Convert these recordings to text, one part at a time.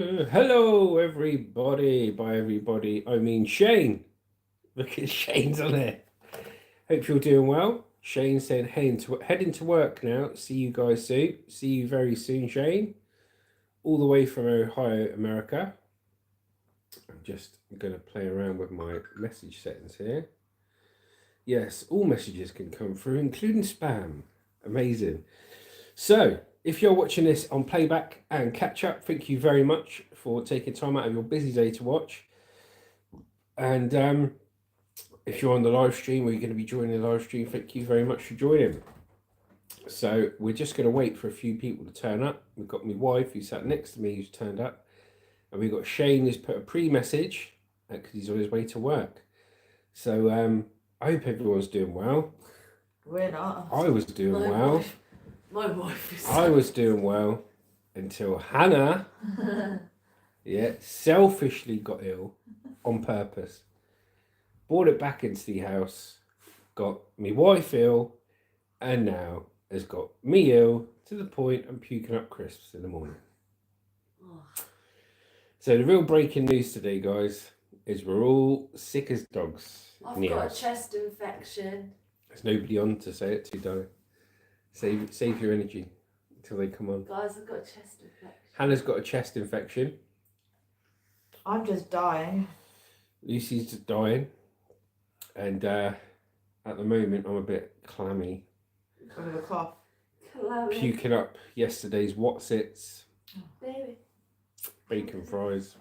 Hello, everybody. By everybody, I mean Shane. Look at Shane's on there. Hope you're doing well. Shane said, heading to work now. See you guys soon. See you very soon, Shane. All the way from Ohio, America. I'm just going to play around with my message settings here. Yes, all messages can come through, including spam. Amazing. So, if you're watching this on playback and catch up, thank you very much for taking time out of your busy day to watch. And if you're on the live stream or you're going to be joining the live stream, thank you very much for joining. So we're just going to wait for a few people to turn up. We've got my wife who sat next to me who's turned up. And we've got Shane who's put a pre-message because he's on his way to work. So I hope everyone's doing well. We're not. I was doing well. My wife is. I was doing well until Hannah, selfishly got ill on purpose. Brought it back into the house, got me wife ill, and now has got me ill to the point I'm puking up crisps in the morning. Oh. So the real breaking news today, guys, is we're all sick as dogs. I've got a chest infection. There's nobody on to say it to, darling. Save your energy until they come on. Guys, I've got a chest infection. Hannah's got a chest infection. I'm just dying. Lucy's just dying. And at the moment, I'm a bit clammy. With a cough. Puking up yesterday's Watsits. Baby. Bacon fries.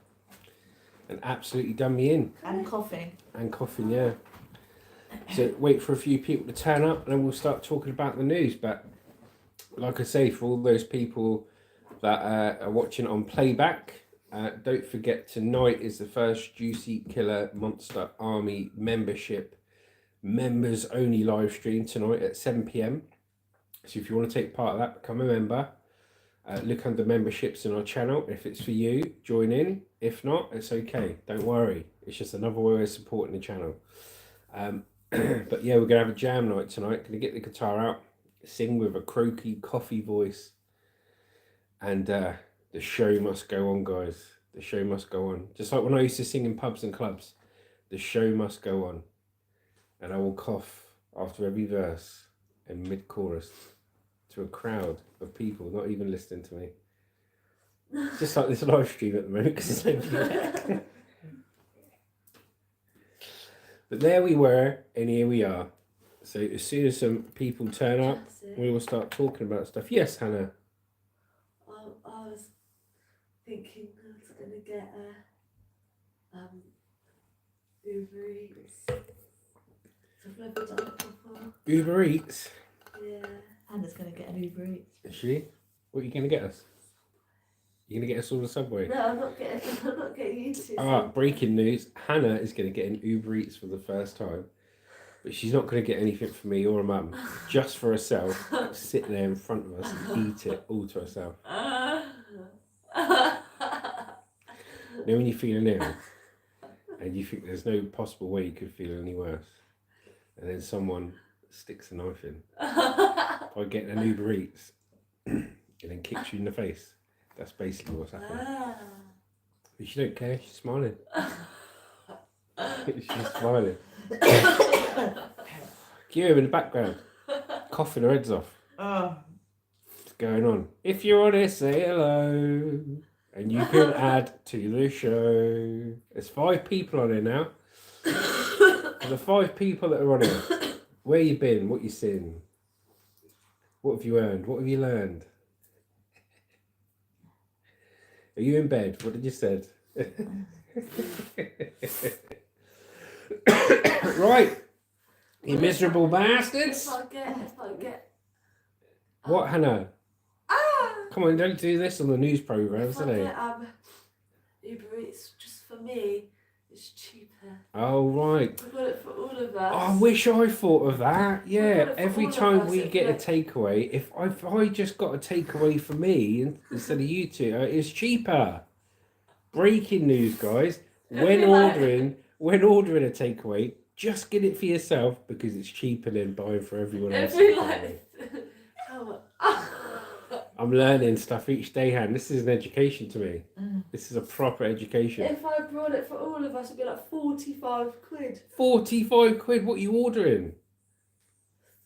And absolutely done me in. And coughing. And coughing, yeah. So wait for a few people to turn up and then we'll start talking about the news. But like I say, for all those people that are watching on playback, don't forget tonight is the first Juicy Killer Monster Army membership members only live stream tonight at 7 p.m. So if you want to take part of that, become a member. Look under memberships in our channel. If it's for you, join in. If not, it's okay. Don't worry. It's just another way of supporting the channel. But yeah, we're going to have a jam night tonight. Going to get the guitar out, sing with a croaky, coffee voice. And the show must go on, guys. The show must go on. Just like when I used to sing in pubs and clubs. The show must go on. And I will cough after every verse and mid-chorus to a crowd of people not even listening to me. Just like this live stream at the moment because there's nobody there. But there we were, and here we are. So as soon as some people turn up, we will start talking about stuff. Yes, Hannah. I was thinking I was going to get a Uber Eats. I've never done it before. Uber Eats? Yeah. Hannah's going to get an Uber Eats. Is she? What are you going to get us? You're going to get us all the Subway? No, I'm not getting you to. Breaking news. Hannah is going to get an Uber Eats for the first time. But she's not going to get anything from me or her mum. Just for herself. Sit there in front of us and eat it all to herself. You know when you're feeling ill and you think there's no possible way you could feel any worse. And then someone sticks a knife in by getting an Uber Eats and then kicks you in the face. That's basically what's happening. But she don't care, she's smiling. She's smiling. Kira in the background, coughing her heads off. What's going on? If you're on it, say hello. And you can add to the show. There's 5 people on here now. The 5 people that are on here. Where you been? What you seen? What have you earned? What have you learned? Are you in bed? What did you said? Right. You miserable bastards. If I get. What, Hannah? Come on, don't do this on the news programmes, today. Uber Eats just for me. It's cheaper. Oh, right. We've got it for all of us. I wish I thought of that. Yeah, every time we get a takeaway, if I just got a takeaway for me instead of you two, it's cheaper. Breaking news, guys. When ordering a takeaway, just get it for yourself because it's cheaper than buying for everyone else. I'm learning stuff each day, Han. This is an education to me. This is a proper education. If I brought it for all of us, it'd be like 45 quid. 45 quid? What are you ordering?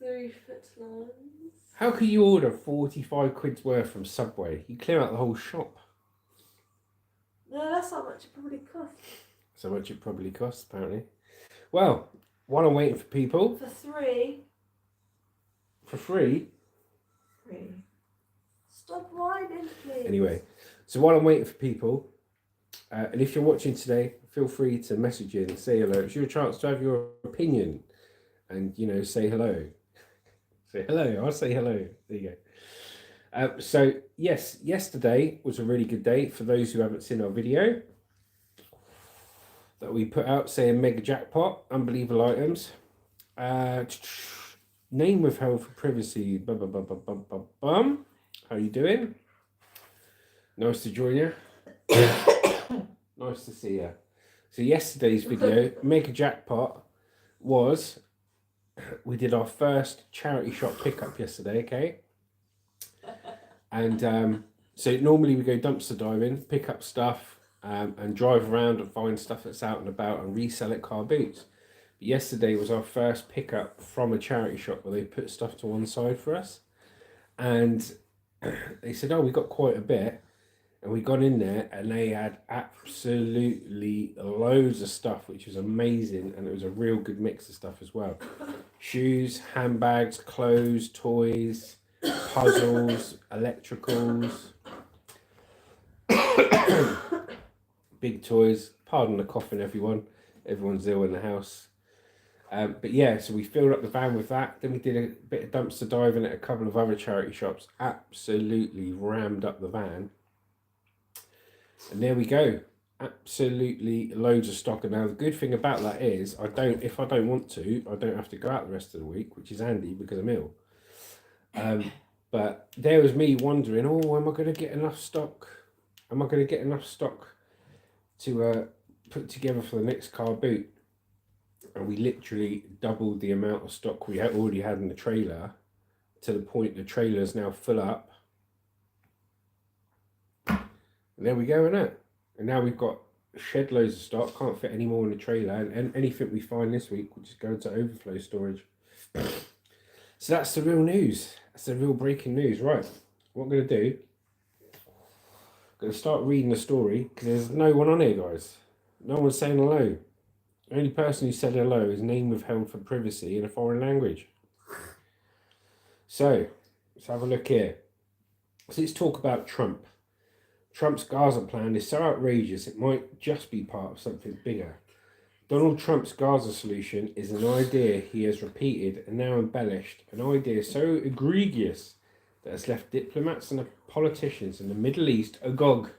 3-foot lines. How can you order 45 quid's worth from Subway? You clear out the whole shop. No, that's how much it probably costs. So much it probably costs, apparently. Well, while I'm waiting for people... For 3. For free? 3. Stop whining, please. Anyway, so while I'm waiting for people, and if you're watching today, feel free to message in and say hello. It's your chance to have your opinion and, you know, say hello. Say hello. I'll say hello. There you go. So, yes, yesterday was a really good day for those who haven't seen our video that we put out saying mega jackpot, unbelievable items. Name withheld for privacy. How you doing? Nice to join you. Nice to see you. So yesterday's video, mega jackpot, was we did our first charity shop pickup yesterday, okay? And so normally we go dumpster diving, pick up stuff, and drive around and find stuff that's out and about and resell at car boots. But yesterday was our first pickup from a charity shop where they put stuff to one side for us. And they said, oh, we got quite a bit. And we got in there and they had absolutely loads of stuff, which was amazing. And it was a real good mix of stuff as well. Shoes, handbags, clothes, toys, puzzles, electricals, big toys. Pardon the coughing, everyone. Everyone's ill in the house. But yeah, so we filled up the van with that. Then we did a bit of dumpster diving at a couple of other charity shops. Absolutely rammed up the van. And there we go. Absolutely loads of stock. And now the good thing about that is if I don't want to, I don't have to go out the rest of the week, which is handy because I'm ill. But there was me wondering, oh, am I going to get enough stock? Am I going to get enough stock to put together for the next car boot? And we literally doubled the amount of stock we already had in the trailer, to the point the trailer is now full up. And there we go, innit? And now we've got shed loads of stock, can't fit any more in the trailer, and anything we find this week will just go into overflow storage. So that's the real news. That's the real breaking news. Right, what I'm going to do, I'm going to start reading the story, because there's no one on here, guys. No one's saying hello. The only person who said hello is name withheld for privacy in a foreign language. So, let's have a look here. So let's talk about Trump. Trump's Gaza plan is so outrageous it might just be part of something bigger. Donald Trump's Gaza solution is an idea he has repeated and now embellished, an idea so egregious that has left diplomats and politicians in the Middle East agog.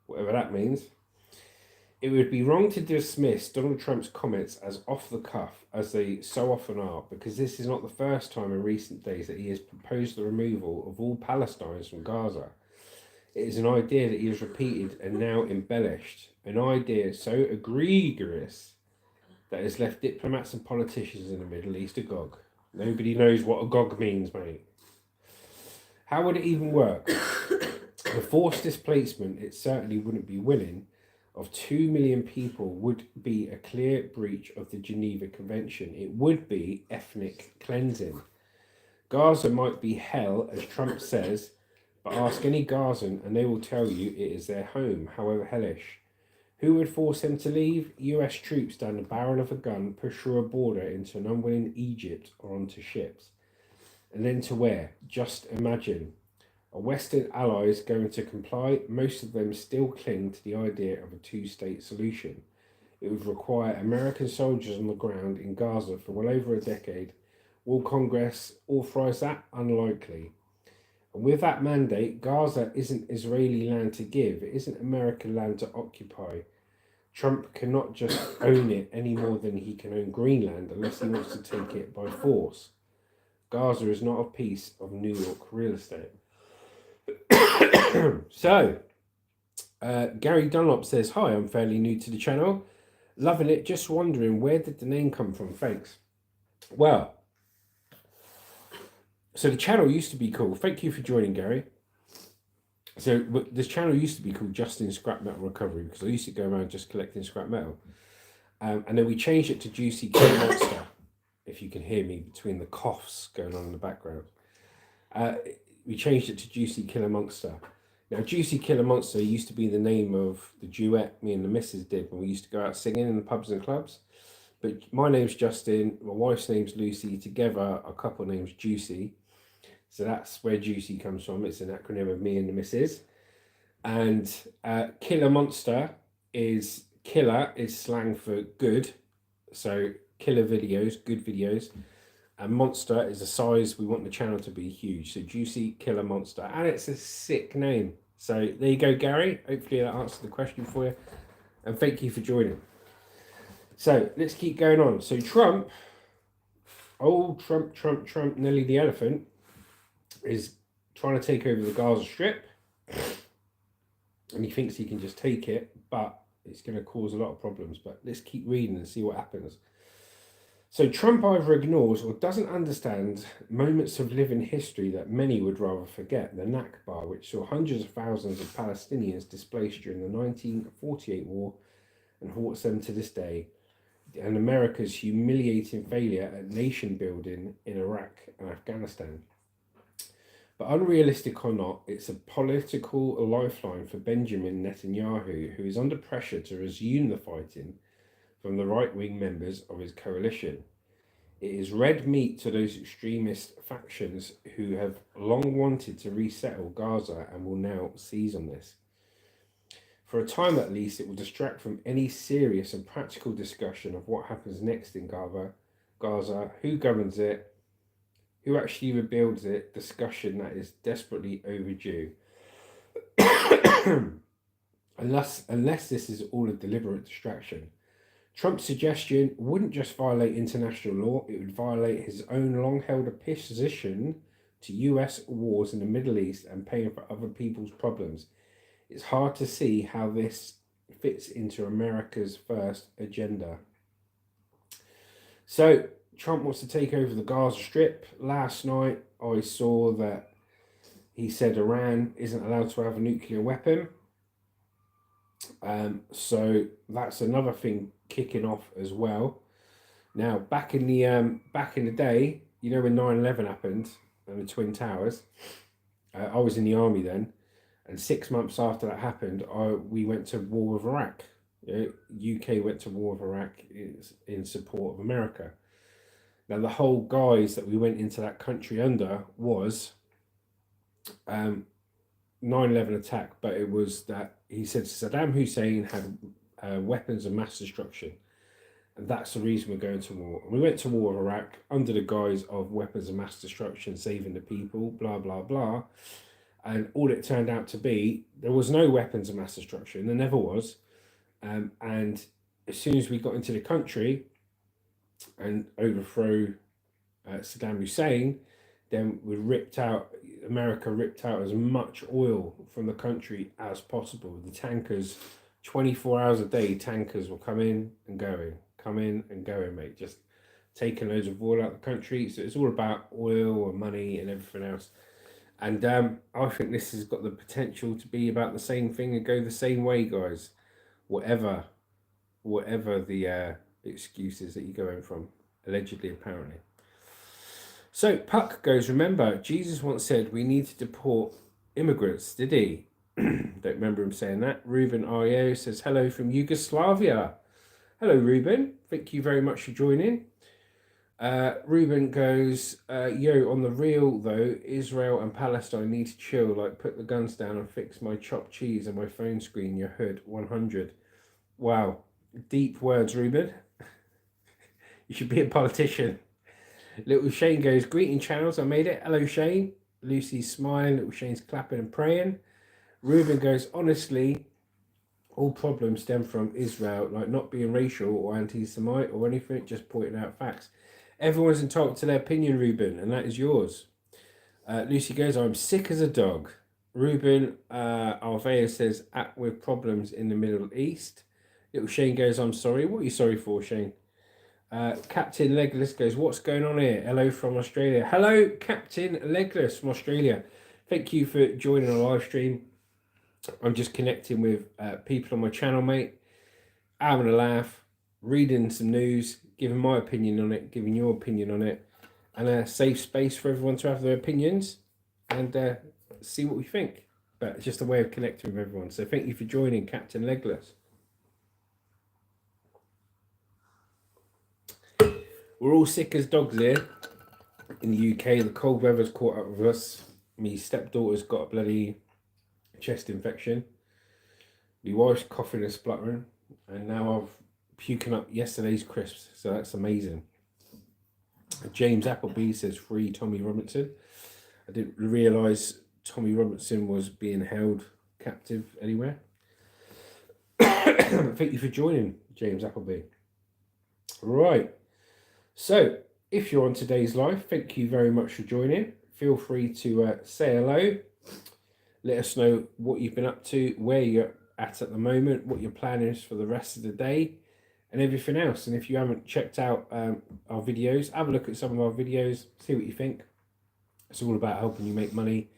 Whatever that means. It would be wrong to dismiss Donald Trump's comments as off the cuff, as they so often are, because this is not the first time in recent days that he has proposed the removal of all Palestinians from Gaza. It is an idea that he has repeated and now embellished, an idea so egregious that has left diplomats and politicians in the Middle East agog. Nobody knows what agog means, mate. How would it even work? The forced displacement, it certainly wouldn't be willing, of 2 million people would be a clear breach of the Geneva Convention. It would be ethnic cleansing. Gaza might be hell, as Trump says, but ask any Gazan and they will tell you it is their home, however hellish. Who would force them to leave? US troops down the barrel of a gun, push through a border into an unwilling Egypt or onto ships. And then to where? Just imagine. Are Western allies going to comply? Most of them still cling to the idea of a two-state solution. It would require American soldiers on the ground in Gaza for well over a decade. Will Congress authorise that? Unlikely. And with that mandate, Gaza isn't Israeli land to give. It isn't American land to occupy. Trump cannot just own it any more than he can own Greenland unless he wants to take it by force. Gaza is not a piece of New York real estate. So, Gary Dunlop says, hi, I'm fairly new to the channel. Loving it, just wondering, where did the name come from? Thanks. Well, So the channel used to be called, thank you for joining, Gary. So this channel used to be called Justin Scrap Metal Recovery, because I used to go around just collecting scrap metal. And then we changed it to Juicy Killer Monster, if you can hear me between the coughs going on in the background. We changed it to Juicy Killer Monster. Now, Juicy Killer Monster used to be the name of the duet me and the missus did when we used to go out singing in the pubs and clubs. But my name's Justin, my wife's name's Lucy, together our couple name's Juicy. So that's where Juicy comes from. It's an acronym of me and the missus. And Killer Monster is, killer is slang for good. So killer videos, good videos. And monster is a size we want the channel to be huge. So Juicy Killer Monster. And it's a sick name. So there you go, Gary. Hopefully that answered the question for you. And thank you for joining. So let's keep going on. So Trump, old Trump, Nelly the elephant, is trying to take over the Gaza Strip. And he thinks he can just take it, but it's going to cause a lot of problems. But let's keep reading and see what happens. So Trump either ignores or doesn't understand moments of living history that many would rather forget. The Nakba, which saw hundreds of thousands of Palestinians displaced during the 1948 war and haunts them to this day. And America's humiliating failure at nation building in Iraq and Afghanistan. But unrealistic or not, it's a political lifeline for Benjamin Netanyahu, who is under pressure to resume the fighting from the right-wing members of his coalition. It is red meat to those extremist factions who have long wanted to resettle Gaza and will now seize on this. For a time at least, it will distract from any serious and practical discussion of what happens next in Gaza, who governs it, who actually rebuilds it, discussion that is desperately overdue. unless this is all a deliberate distraction. Trump's suggestion wouldn't just violate international law, it would violate his own long-held opposition to US wars in the Middle East and paying for other people's problems. It's hard to see how this fits into America's first agenda. So, Trump wants to take over the Gaza Strip. Last night, I saw that he said Iran isn't allowed to have a nuclear weapon. So that's another thing kicking off as well. Now, back in the day, you know, when 9/11 happened and the Twin Towers, I was in the army then, and 6 months after that happened, we went to war with Iraq. UK went to war with Iraq in support of America. Now, the whole guise that we went into that country under was 9/11 attack, but it was that he said Saddam Hussein had weapons of mass destruction, and that's the reason we're going to war. And we went to war with Iraq under the guise of weapons of mass destruction, saving the people, blah blah blah. And all it turned out to be, there was no weapons of mass destruction. There never was. And as soon as we got into the country and overthrew Saddam Hussein, then America ripped out as much oil from the country as possible. The tankers, 24 hours a day, tankers will come in and going, mate. Just taking loads of oil out of the country. So it's all about oil and money and everything else. And I think this has got the potential to be about the same thing and go the same way, guys. Whatever the excuses that you're going from, allegedly, apparently. So Puck goes, remember, Jesus once said we need to deport immigrants, did he? Don't remember him saying that. Ruben Ario says, hello from Yugoslavia. Hello, Ruben. Thank you very much for joining. Ruben goes, yo, on the real though, Israel and Palestine need to chill, like put the guns down and fix my chopped cheese and my phone screen, your hood 100. Wow, deep words, Ruben. You should be a politician. Little Shane goes, greeting channels, I made it. Hello, Shane. Lucy's smiling, little Shane's clapping and praying. Ruben goes, honestly, all problems stem from Israel, like not being racial or anti-Semite or anything, just pointing out facts. Everyone's entitled to their opinion, Ruben, and that is yours. Lucy goes, I'm sick as a dog. Ruben Alvea says, with problems in the Middle East. Little Shane goes, I'm sorry. What are you sorry for, Shane? Captain Legless goes, what's going on here? Hello from Australia. Hello, Captain Legless from Australia. Thank you for joining our live stream. I'm just connecting with people on my channel, mate. Having a laugh, reading some news, giving my opinion on it, giving your opinion on it, and a safe space for everyone to have their opinions and see what we think. But it's just a way of connecting with everyone. So thank you for joining, Captain Legless. We're all sick as dogs here in the UK. The cold weather's caught up with us. My stepdaughter's got a bloody chest infection. My wife's coughing and spluttering. And now I've puking up yesterday's crisps. So that's amazing. James Appleby says free Tommy Robinson. I didn't realise Tommy Robinson was being held captive anywhere. Thank you for joining, James Appleby. Right. So, if you're on today's live, thank you very much for joining. Feel free to say hello. Let us know what you've been up to, where you're at the moment, what your plan is for the rest of the day, and everything else. And if you haven't checked out our videos, have a look at some of our videos, see what you think. It's all about helping you make money,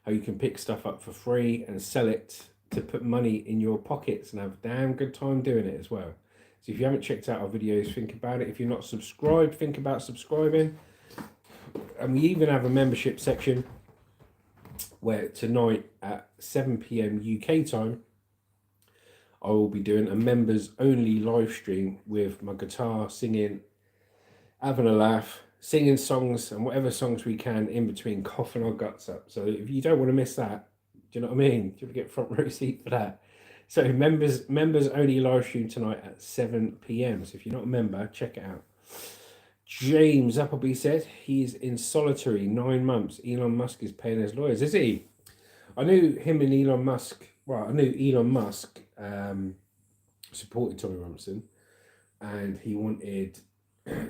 how you can pick stuff up for free and sell it to put money in your pockets and have a damn good time doing it as well. So if you haven't checked out our videos, think about it. If you're not subscribed, think about subscribing. And we even have a membership section where tonight at 7 p.m. UK time, I will be doing a members only live stream with my guitar, singing, having a laugh, singing songs and whatever songs we can in between, coughing our guts up. So if you don't want to miss that, do you know what I mean? Do you get front row seat for that? So members only live stream tonight at 7 p.m. So if you're not a member, check it out. James Appleby said he's in solitary 9 months. Elon Musk is paying his lawyers. Is he? I knew him and Elon Musk. Well, I knew Elon Musk supported Tommy Robinson, and he wanted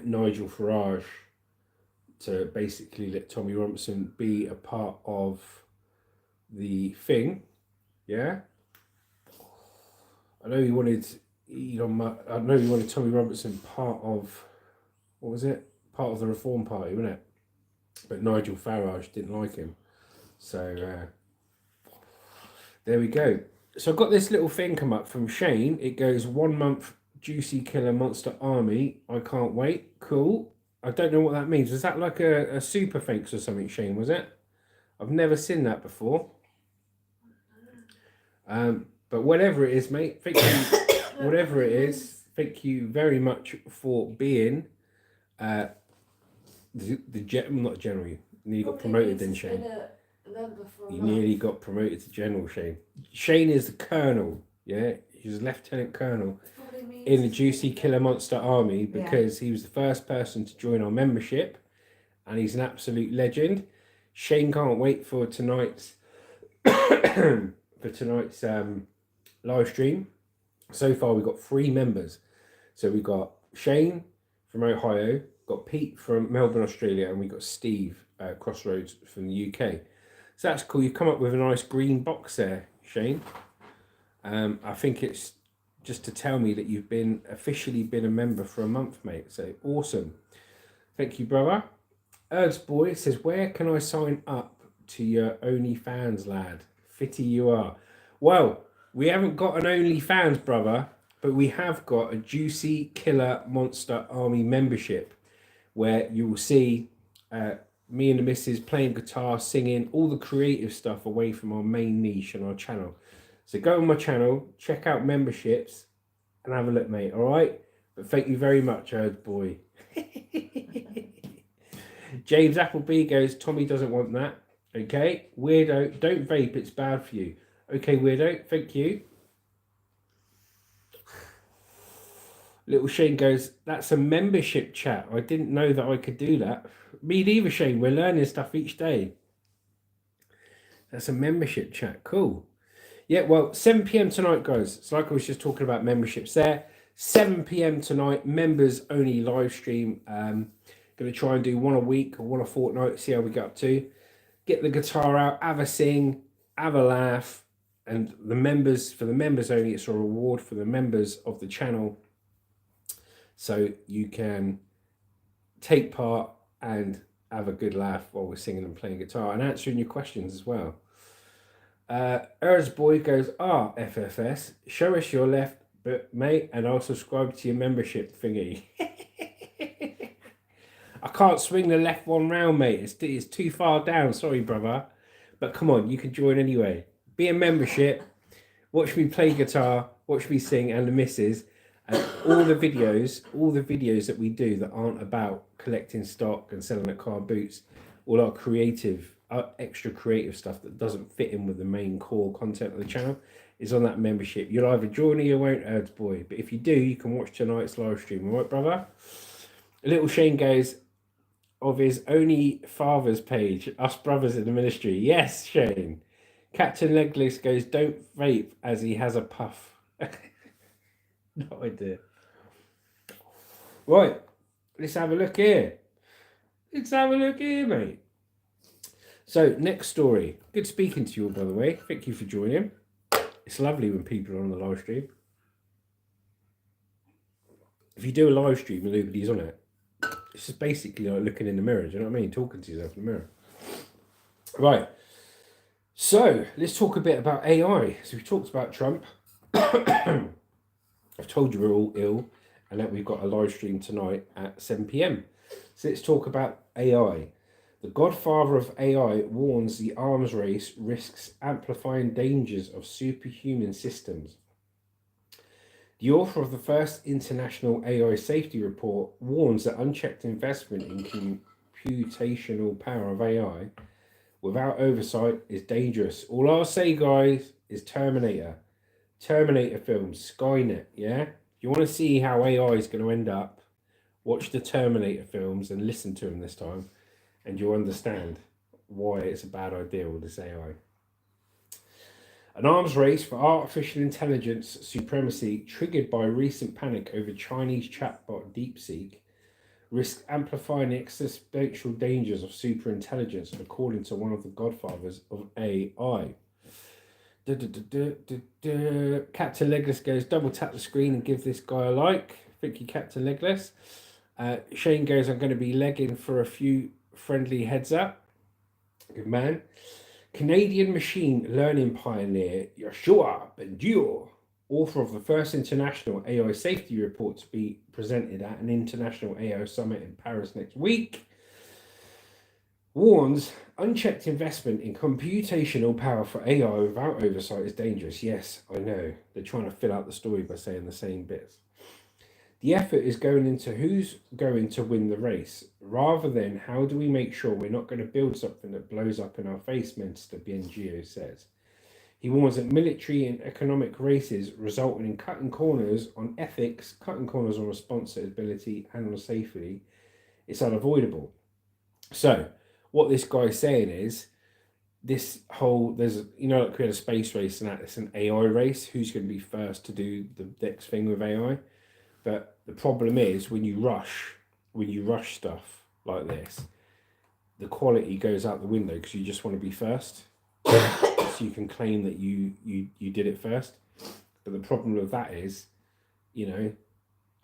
Nigel Farage to basically let Tommy Robinson be a part of the thing. Yeah. I know he wanted Tommy Robinson part of, what was it? Part of the Reform Party, wasn't it? But Nigel Farage didn't like him. So there we go. So I've got this little thing come up from Shane. It goes 1 month Juicy Killer Monster Army. I can't wait. Cool. I don't know what that means. Was that like a super thanks or something, Shane, was it? I've never seen that before. But whatever it is, mate, thank you. Whatever it is, thank you very much for being not general. You nearly got promoted then, Shane. You nearly got promoted to general, Shane. Shane is the colonel, yeah? He's lieutenant colonel in the Juicy Killer Monster Army because he was the first person to join our membership, and he's an absolute legend. Shane can't wait for tonight's live stream. So far we've got 3 members. So we've got Shane from Ohio, got Pete from Melbourne, Australia, and we've got Steve Crossroads from the UK. So that's cool. You've come up with a nice green box there, Shane. I think it's just to tell me that you've officially been a member for a month, mate. So awesome. Thank you, brother. Erds Boy says, where can I sign up to your OnlyFans, lad? Fitty you are. Well, we haven't got an OnlyFans, brother, but we have got a Juicy Killer Monster Army membership where you will see me and the missus playing guitar, singing, all the creative stuff away from our main niche on our channel. So go on my channel, check out memberships, and have a look, mate, all right? But thank you very much, Erds Boy. James Appleby goes, Tommy doesn't want that. Okay, weirdo, don't vape, it's bad for you. Okay, weirdo, thank you. Little Shane goes, that's a membership chat. I didn't know that I could do that. Me neither, Shane. We're learning stuff each day. That's a membership chat. Cool. Yeah, well, 7 p.m. tonight, guys. It's like I was just talking about memberships there. 7 p.m. tonight, members only live stream. Going to try and do one a week or one a fortnight, see how we get up to. Get the guitar out, have a sing, have a laugh. And for the members only, it's a reward for the members of the channel so you can take part and have a good laugh while we're singing and playing guitar and answering your questions as well. Boy goes, FFS, show us your left, but mate, and I'll subscribe to your membership thingy. I can't swing the left one round, mate. It's too far down. Sorry, brother. But come on, you can join anyway. Be a membership. Watch me play guitar. Watch me sing, and the missus. And all the videos that we do that aren't about collecting stock and selling at car boots, all our creative, extra creative stuff that doesn't fit in with the main core content of the channel is on that membership. You'll either join or you won't, Boy. But if you do, you can watch tonight's live stream. All right, brother? Little Shane goes, of his only father's page, us brothers in the ministry. Yes, Shane. Captain Legless goes, don't vape as he has a puff. No idea. Right, let's have a look here. Mate. So, next story. Good speaking to you all, by the way. Thank you for joining. It's lovely when people are on the live stream. If you do a live stream and nobody's on it, it's just basically like looking in the mirror. Do you know what I mean? Talking to yourself in the mirror. Right. So, let's talk a bit about AI. So, we talked about Trump. I've told you we're all ill and that we've got a live stream tonight at 7 p.m. So, let's talk about AI. The godfather of AI warns the arms race risks amplifying dangers of superhuman systems. The author of the first international AI safety report warns that unchecked investment in computational power of AI without oversight is dangerous. All I'll say, guys, is Terminator films, Skynet, yeah? If you want to see how AI is going to end up, watch the Terminator films and listen to them this time, and you'll understand why it's a bad idea with this AI. An arms race for artificial intelligence supremacy triggered by recent panic over Chinese chatbot DeepSeek risks amplifying the existential dangers of superintelligence, according to one of the godfathers of AI. Captain Legless goes, double tap the screen and give this guy a like. Thank you, Captain Legless. Shane goes, I'm going to be legging for a few friendly heads up. Good man. Canadian machine learning pioneer Yoshua Bengio, author of the first international AI safety report to be presented at an international AI summit in Paris next week, warns unchecked investment in computational power for AI without oversight is dangerous. Yes, I know. They're trying to fill out the story by saying the same bits. The effort is going into who's going to win the race, rather than how do we make sure we're not going to build something that blows up in our face, Minister Bengio says. He warns that military and economic races resulting in cutting corners on ethics, cutting corners on responsibility and on safety, it's unavoidable. So, what this guy's saying is, there's, like we had a space race and that, it's an AI race. Who's going to be first to do the next thing with AI? But the problem is when you rush stuff like this, the quality goes out the window because you just want to be first. So you can claim that you did it first. But the problem with that is,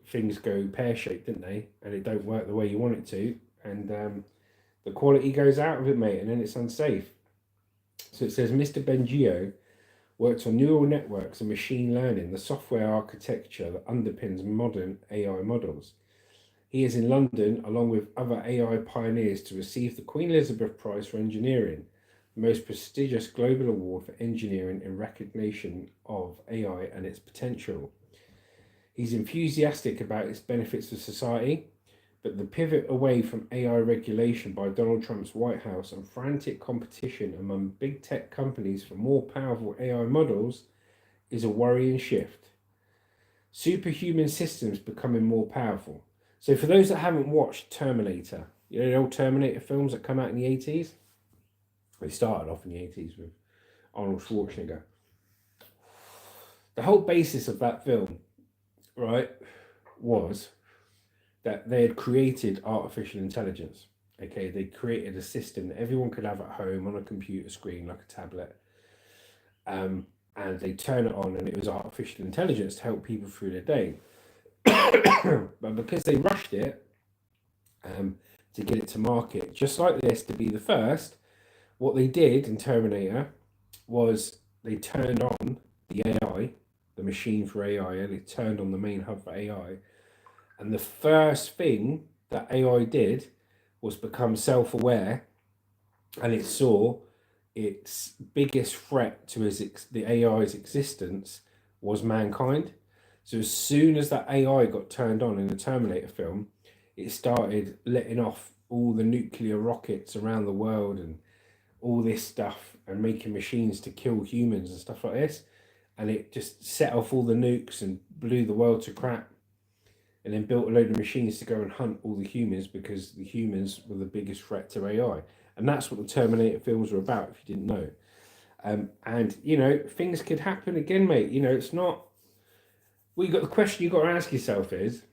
things go pear-shaped, didn't they? And it don't work the way you want it to. And the quality goes out of it, mate, and then it's unsafe. So it says, Mr. Bengio worked on neural networks and machine learning, the software architecture that underpins modern AI models. He is in London, along with other AI pioneers, to receive the Queen Elizabeth Prize for Engineering, the most prestigious global award for engineering in recognition of AI and its potential. He's enthusiastic about its benefits for society, but the pivot away from AI regulation by Donald Trump's White House and frantic competition among big tech companies for more powerful AI models is a worrying shift. Superhuman systems becoming more powerful. So for those that haven't watched Terminator, the old Terminator films that come out in the 80s? They started off in the 80s with Arnold Schwarzenegger. The whole basis of that film, right, was that they had created artificial intelligence. Okay, they created a system that everyone could have at home on a computer screen, like a tablet. And they turn it on and it was artificial intelligence to help people through their day. But because they rushed it to get it to market, just like this, to be the first, what they did in Terminator was they turned on the AI, the machine for AI, and they turned on the main hub for AI. And the first thing that AI did was become self-aware, and it saw its biggest threat to the AI's existence was mankind. So as soon as that AI got turned on in the Terminator film, it started letting off all the nuclear rockets around the world and all this stuff, and making machines to kill humans and stuff like this. And it just set off all the nukes and blew the world to crap, and then built a load of machines to go and hunt all the humans, because the humans were the biggest threat to AI. And that's what the Terminator films were about, if you didn't know. And, you know, things could happen again, mate. You know, it's not... Well, the question you've got to ask yourself is,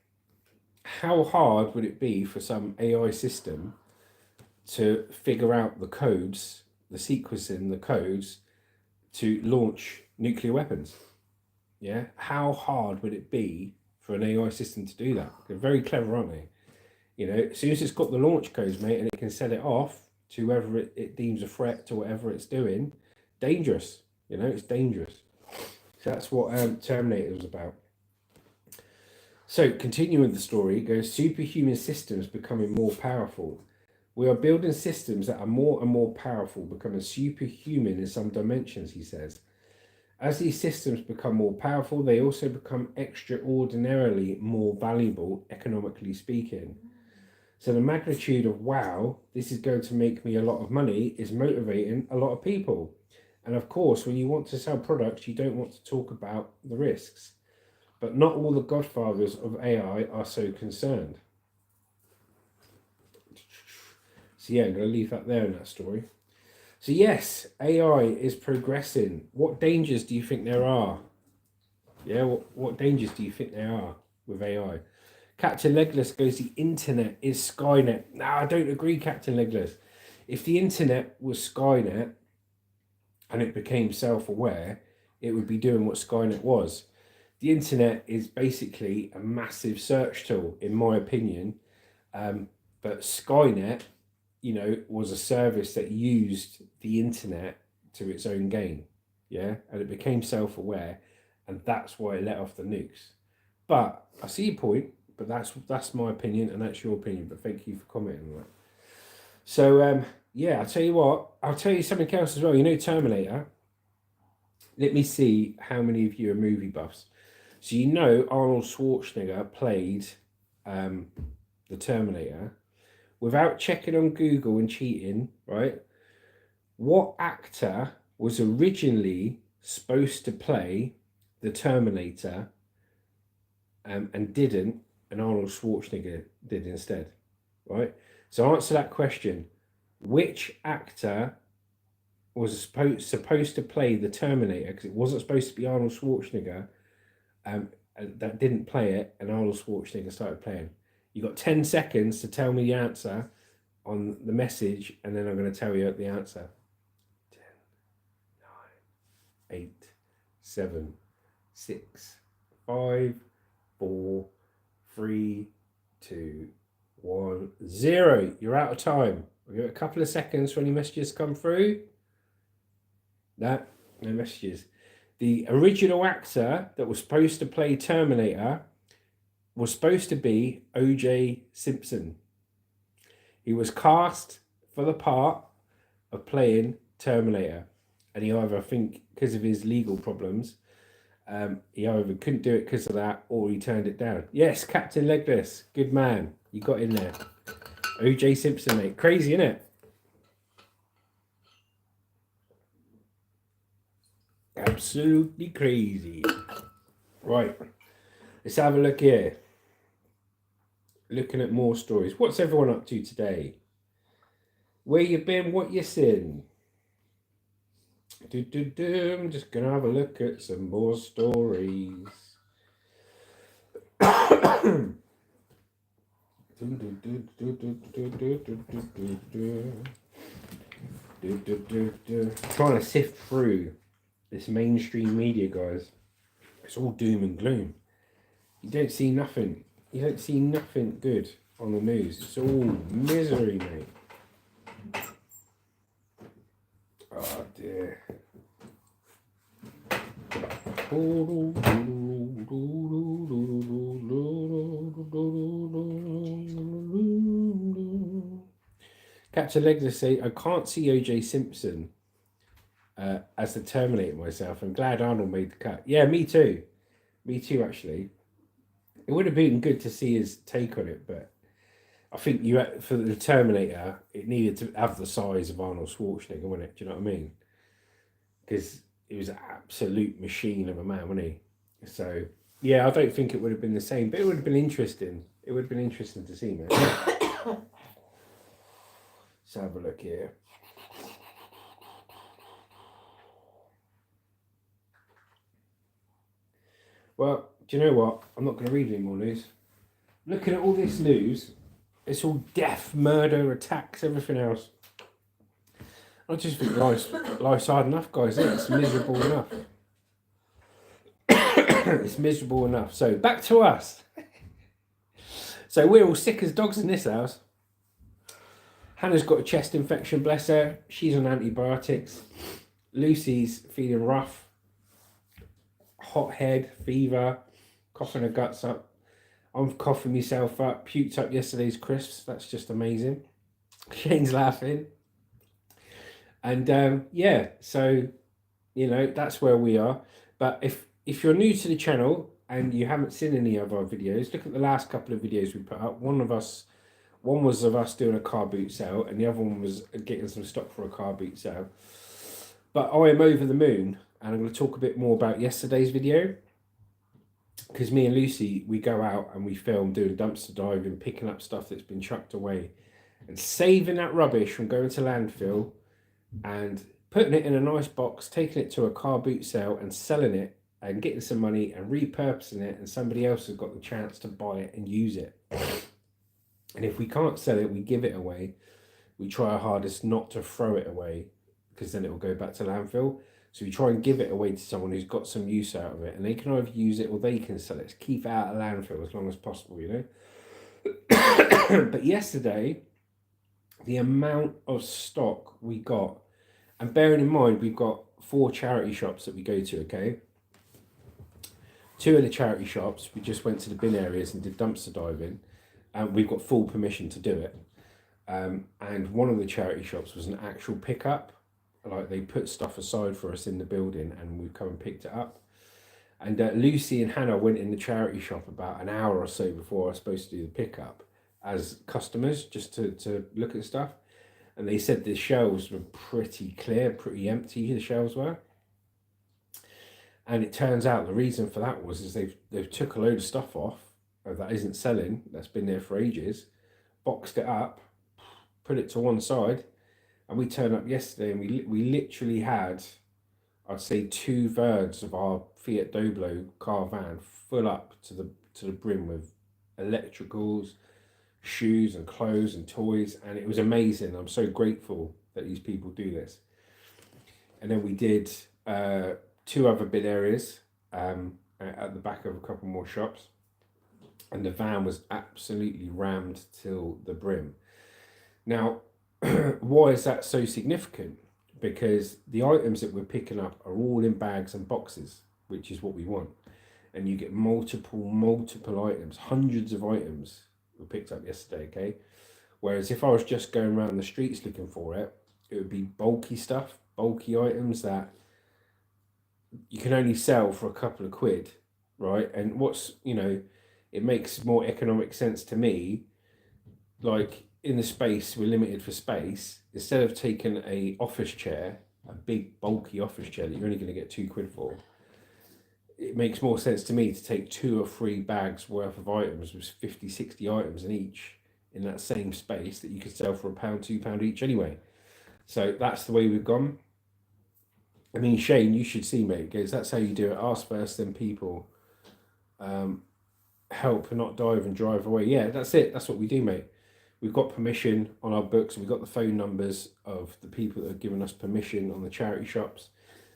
how hard would it be for some AI system to figure out the codes, the sequencing, the codes, to launch nuclear weapons? Yeah? How hard would it be for an AI system to do that? They're very clever, aren't they? You know, as soon as it's got the launch codes, mate, and it can set it off to whoever it deems a threat to whatever it's doing, dangerous. You know, it's dangerous. So that's what Terminator was about. So, continuing the story, it goes, superhuman systems becoming more powerful. We are building systems that are more and more powerful, becoming superhuman in some dimensions, he says. As these systems become more powerful, they also become extraordinarily more valuable, economically speaking. So the magnitude of, wow, this is going to make me a lot of money, is motivating a lot of people. And of course, when you want to sell products, you don't want to talk about the risks. But not all the godfathers of AI are so concerned. So yeah, I'm going to leave that there in that story. So yes, AI is progressing. What dangers do you think there are? Yeah, what dangers do you think there are with AI? Captain Legless goes, the internet is Skynet. No, I don't agree, Captain Legless. If the internet was Skynet and it became self-aware, it would be doing what Skynet was. The internet is basically a massive search tool, in my opinion. But Skynet, you know, was a service that used the internet to its own gain. Yeah, and it became self-aware, and that's why it let off the nukes. But I see your point, but that's my opinion, and that's your opinion. But thank you for commenting on that. So yeah, I'll tell you what, I'll tell you something else as well. You know, Terminator. Let me see how many of you are movie buffs. So you know Arnold Schwarzenegger played the Terminator. Without checking on Google and cheating, right? What actor was originally supposed to play the Terminator and didn't, and Arnold Schwarzenegger did instead, right? So answer that question. Which actor was supposed to play the Terminator, because it wasn't supposed to be Arnold Schwarzenegger, that didn't play it, and Arnold Schwarzenegger started playing? You got 10 seconds to tell me the answer on the message, and then I'm going to tell you the answer. 10, 9, 8, 7, 6, 5, 4, 3, 2, 1, 0. You're out of time. I'll give it a couple of seconds for any messages come through. No messages. The original actor that was supposed to play Terminator was supposed to be O.J. Simpson. He was cast for the part of playing Terminator, and he either, I think, because of his legal problems, he either couldn't do it because of that, or he turned it down. Yes, Captain Legless, good man, you got in there. O.J. Simpson, mate, crazy, innit? Absolutely crazy. Right, let's have a look here. Looking at more stories. What's everyone up to today? Where you been? What you seen? I'm just gonna have a look at some more stories. Trying to sift through this mainstream media, guys. It's all doom and gloom. You don't see nothing You don't see nothing good on the news. It's all misery, mate. Oh dear. Captain Legacy, I can't see OJ Simpson as the Terminator myself. I'm glad Arnold made the cut. Yeah, me too. Me too, actually. It would have been good to see his take on it, but I think for the Terminator, it needed to have the size of Arnold Schwarzenegger, wasn't it? Do you know what I mean? Because he was an absolute machine of a man, wasn't he? So, yeah, I don't think it would have been the same, but it would have been interesting. It would have been interesting to see, man. Let's have a look here. Well, do you know what? I'm not going to read any more news. Looking at all this news, it's all death, murder, attacks, everything else. I just think life's hard enough, guys. It's miserable enough. It's miserable enough. So back to us. So we're all sick as dogs in this house. Hannah's got a chest infection, bless her. She's on antibiotics. Lucy's feeling rough. Hot head, fever, coughing her guts up. I'm coughing myself up. Puked up yesterday's crisps. That's just amazing. Shane's laughing. And yeah, so, you know, that's where we are. But if you're new to the channel and you haven't seen any of our videos, look at the last couple of videos we put up. One was of us doing a car boot sale, and the other one was getting some stock for a car boot sale. But I am over the moon, and I'm going to talk a bit more about yesterday's video. Because me and Lucy, we go out and we film doing dumpster diving, picking up stuff that's been chucked away, and saving that rubbish from going to landfill, and putting it in a nice box, taking it to a car boot sale and selling it, and getting some money and repurposing it, and somebody else has got the chance to buy it and use it. And if we can't sell it, we give it away. We try our hardest not to throw it away, because then it will go back to landfill. So we try and give it away to someone who's got some use out of it, and they can either use it or they can sell it. Keep it out of landfill as long as possible, you know. But yesterday, the amount of stock we got, and bearing in mind we've got 4 charity shops that we go to, okay? 2 of the charity shops, we just went to the bin areas and did dumpster diving, and we've got full permission to do it. And one of the charity shops was an actual pickup. Like, they put stuff aside for us in the building and we've come and picked it up. And Lucy and Hannah went in the charity shop about an hour or so before I was supposed to do the pickup as customers, just to look at stuff. And they said the shelves were pretty clear, pretty empty, the shelves were. And it turns out the reason for that was they've took a load of stuff off that isn't selling, that's been there for ages, boxed it up, put it to one side. And we turned up yesterday and we literally had, I'd say, 2/3 of our Fiat Doblo car van full up to the brim with electricals, shoes and clothes and toys. And it was amazing. I'm so grateful that these people do this. And then we did 2 other bin areas at the back of a couple more shops. And the van was absolutely rammed till the brim. Now, why is that so significant? Because the items that we're picking up are all in bags and boxes, which is what we want. And you get multiple items, hundreds of items were picked up yesterday, okay? Whereas if I was just going around the streets looking for it, it would be bulky stuff, bulky items that you can only sell for a couple of quid, right? And it makes more economic sense to me, like, in the space, we're limited for space. Instead of taking a office chair, a big bulky office chair that you're only going to get 2 quid for, it makes more sense to me to take 2 or 3 bags worth of items with 50, 60 items in each in that same space that you could sell for £1, £2 each anyway. So that's the way we've gone. I mean, Shane, you should see, mate, because that's how you do it. Ask first, then people. Help and not dive and drive away. Yeah, that's it. That's what we do, mate. We've got permission on our books. We've got the phone numbers of the people that have given us permission on the charity shops,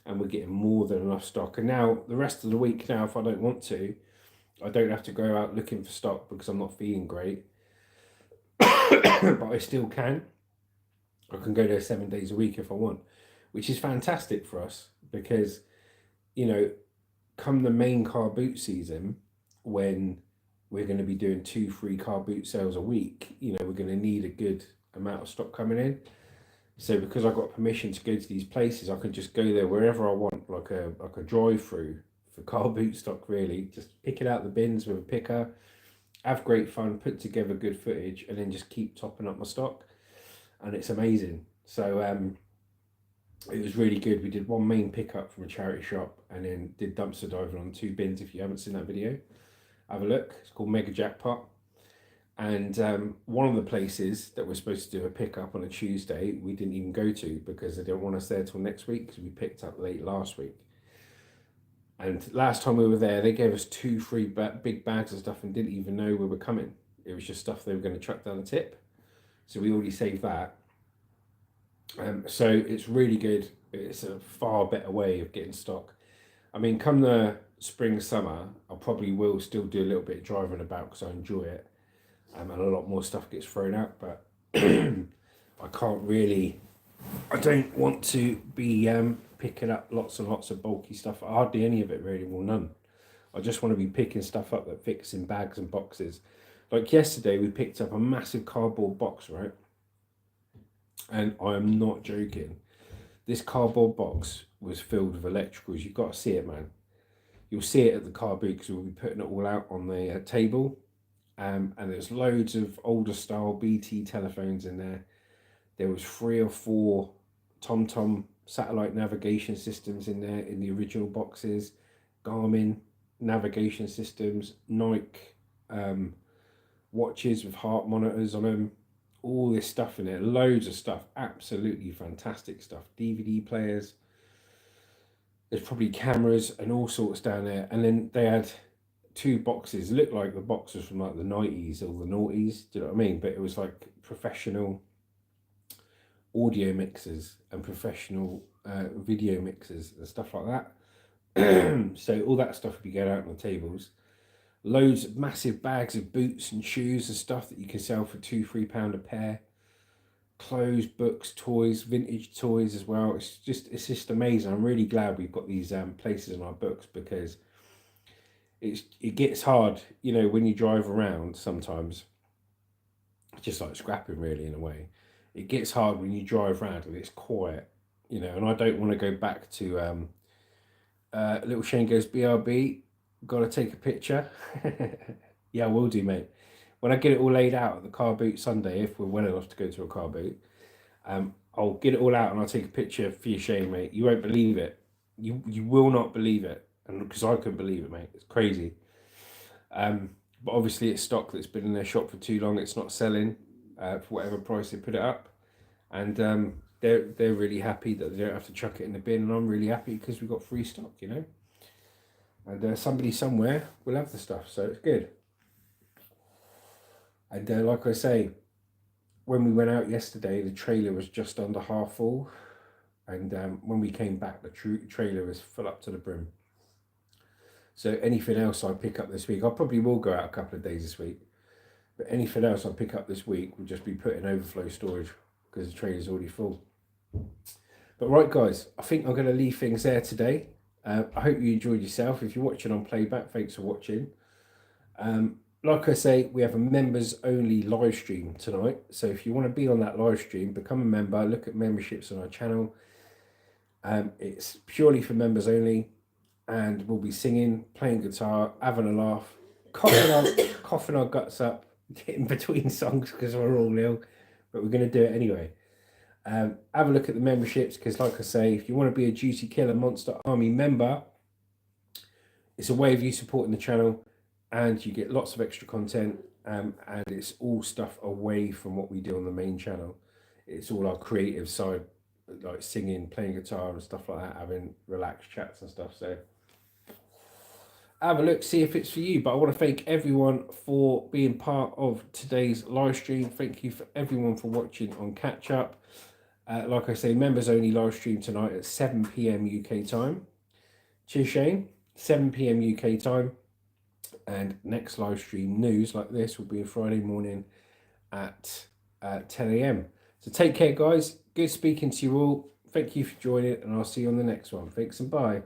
and we're getting more than enough stock. And now, the rest of the week now, if I don't want to, I don't have to go out looking for stock because I'm not feeling great. But I still can. I can go there 7 days a week if I want, which is fantastic for us because, you know, come the main car boot season, when we're going to be doing 2-3 car boot sales a week, you know, we're going to need a good amount of stock coming in. So because I got permission to go to these places, I can just go there wherever I want, like a drive through for car boot stock. Really, just pick it out the bins with a picker, have great fun, put together good footage, and then just keep topping up my stock, and it's amazing. So it was really good. We did one main pickup from a charity shop, and then did dumpster diving on 2 bins. If you haven't seen that video, have a look. It's called Mega Jackpot. And one of the places that we're supposed to do a pickup on a Tuesday, we didn't even go to because they didn't want us there till next week, because we picked up late last week. And last time we were there, they gave us 2-3 big bags of stuff and didn't even know we were coming. It was just stuff they were going to chuck down the tip. So we already saved that. So it's really good. It's a far better way of getting stock. I mean, come the spring, summer, I probably will still do a little bit of driving about because I enjoy it. And a lot more stuff gets thrown out, but I can't really, I don't want to be picking up lots and lots of bulky stuff. Hardly any of it really, well, none. I just want to be picking stuff up that fits in bags and boxes. Like yesterday, we picked up a massive cardboard box, right? And I am not joking. This cardboard box was filled with electricals. You've got to see it, man. You'll see it at the car boot because we'll be putting it all out on the table. And there's loads of older style BT telephones in there. There was 3 or 4 TomTom satellite navigation systems in there in the original boxes, Garmin navigation systems, Nike watches with heart monitors on them, all this stuff in there, loads of stuff, absolutely fantastic stuff, DVD players. There's probably cameras and all sorts down there. And then they had 2 boxes, looked like the boxes from like the 90s or the noughties, do you know what I mean? But it was like professional audio mixers and professional video mixers and stuff like that. So all that stuff would be going out on the tables. Loads of massive bags of boots and shoes and stuff that you can sell for £2-3 a pair. Clothes, books, toys, vintage toys as well. It's just amazing. I'm really glad we've got these places in our books, because it gets hard, you know, when you drive around sometimes. It's just like scrapping really, in a way. It gets hard when you drive around and it's quiet, you know, and I don't want to go back to little Shane goes BRB, gotta take a picture. Yeah, I will do, mate. When I get it all laid out at the car boot Sunday, if we're well enough to go to a car boot, I'll get it all out and I'll take a picture for you, Shane, mate. You won't believe it. You will not believe it. And because I couldn't believe it, mate. It's crazy. But obviously it's stock that's been in their shop for too long. It's not selling for whatever price they put it up. And they're really happy that they don't have to chuck it in the bin. And I'm really happy because we've got free stock, you know. And somebody somewhere will have the stuff. So it's good. And like I say, when we went out yesterday, the trailer was just under half full. And when we came back, the trailer was full up to the brim. So anything else I pick up this week, I probably will go out a couple of days this week. But anything else I pick up this week will just be put in overflow storage because the trailer's already full. But right, guys, I think I'm going to leave things there today. I hope you enjoyed yourself. If you're watching on playback, thanks for watching. Like I say, we have a members only live stream tonight. So if you want to be on that live stream, become a member, look at memberships on our channel. It's purely for members only, and we'll be singing, playing guitar, having a laugh, coughing our guts up in between songs because we're all ill, but we're going to do it anyway. Have a look at the memberships, because like I say, if you want to be a Duty Killer Monster Army member, it's a way of you supporting the channel, and you get lots of extra content, and it's all stuff away from what we do on the main channel. It's all our creative side, like singing, playing guitar and stuff like that, having relaxed chats and stuff. So have a look, see if it's for you. But I want to thank everyone for being part of today's live stream. Thank you for everyone for watching on catch up. Like I say, members only live stream tonight at 7 p.m. UK time. Cheers, Shane. 7 p.m. UK time. And next live stream news like this will be Friday morning at 10 a.m. So take care, guys. Good speaking to you all. Thank you for joining, and I'll see you on the next one. Thanks and bye.